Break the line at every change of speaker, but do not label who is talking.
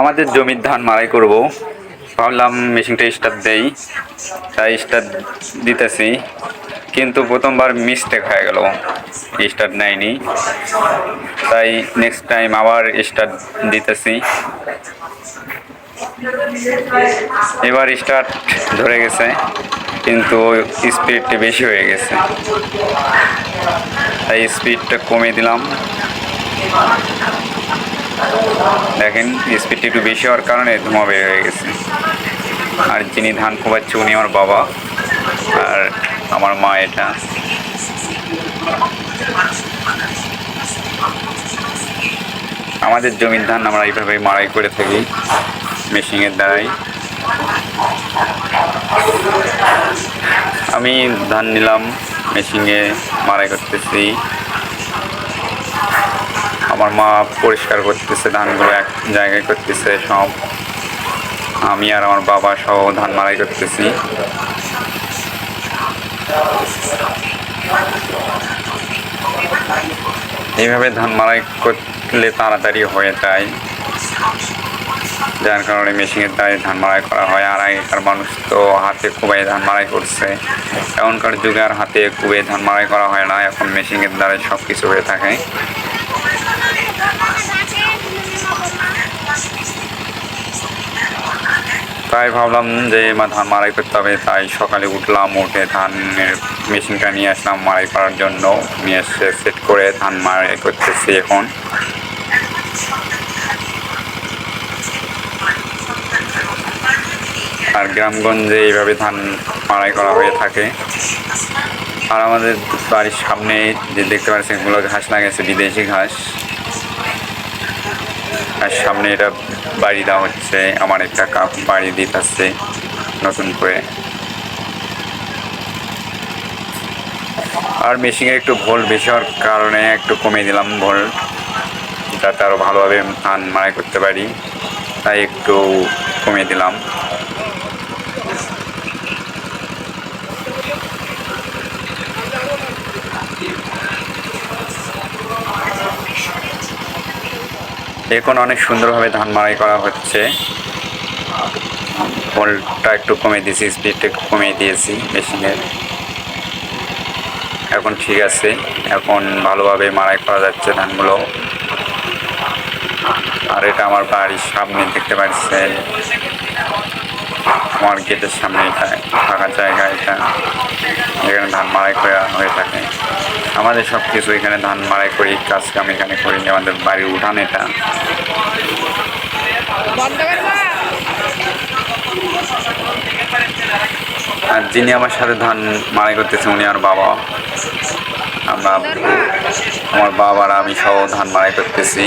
আমাদের জমির ধান মাড়াই করব, ভাবলাম মেশিনটা স্টার্ট দেই, তাই স্টার্ট দিতেছি। কিন্তু প্রথমবার মিস্টেক হয়ে গেল, স্টার্ট নেয়নি। তাই নেক্সট টাইম আবার স্টার্ট দিতেছি। এবার স্টার্ট ধরে গেছে, কিন্তু স্পিডটা বেশি হয়ে গেছে, তাই স্পিডটা কমিয়ে দিলাম। দেখেন স্পিডটা একটু বেশি হওয়ার কারণে ধোঁয়া বের হয়ে গেছে। আর যিনি ধান কোপাচ্ছে উনি আমার বাবা, আর আমার মা। এটা আমাদের জমির ধান আমরা এইভাবে মাড়াই করে থাকি মেশিনের দ্বারাই। আমি ধান নিলাম, মেশিনে মাড়াই করতেছি। আমার মা পরিষ্কার করতেছে, ধানগুলো এক জায়গায় করতেছে সব। আমি আর আমার বাবা সহ ধান মাড়াই করতেছি। এইভাবে ধান মাড়াই করলে তাড়াতাড়ি হয়ে যায়, যার কারণে মেশিনের দ্বারাই ধান মাড়াই করা হয়। আর আগেকার মানুষ তো হাতে কুবাই ধান মাড়াই করছে, এখনকার যুগে আর হাতে কুবে ধান মাড়াই করা হয় না, এখন মেশিনের দ্বারাই সব কিছু হয়ে থাকে। তাই ভাবলাম যে ধান মাড়াই করতে হবে, তাই সকালে উঠলাম, উঠে ধানের মেশিনটা নিয়ে আসলাম মাড়াই করার জন্য। নিয়ে এসে সেট করে ধান মাড়াই করতেছি এখন। আর গ্রামগঞ্জে এইভাবে ধান মাড়াই করা হয়ে থাকে। আর আমাদের বাড়ির সামনে যে দেখতে পাচ্ছেন এগুলো ঘাস লাগাইছে, বিদেশি ঘাস। আর সামনে এটা বাড়ি দেওয়া হচ্ছে, আমার একটা কাপ বাড়ি দিতেছে নতুন করে। আর মেশিনে একটু ভোল্ট বেশি হওয়ার কারণে একটু কমিয়ে দিলাম ভোল্ট, যাতে আরও ভালোভাবে ধান মাড়াই করতে পারি, তাই একটু কমিয়ে দিলাম। এখন অনেক সুন্দরভাবে ধান মাড়াই করা হচ্ছে। ভোল্টটা একটু কমিয়ে দিয়েছি, স্পিডটা একটু কমিয়ে দিয়েছি মেশিনের। এখন ঠিক আছে, এখন ভালোভাবে মাড়াই করা যাচ্ছে ধানগুলো। আর এটা আমার বাড়ির সামনে দেখতে পাচ্ছেন, আমার গেটের সামনে এটা ফাঁকা জায়গা, এটা এখানে ধান মাড়াই করা হয়ে থাকে। আমাদের সব কিছু এখানে ধান মাড়াই করি, কাজ কাম এখানে করি। আমাদের বাড়ির উঠান এটা। আর যিনি আমার সাথে ধান মাড়াই করতেছে উনি আমার বাবা। আমার বাবার আমি সহ ধান মাড়াই করতেছি।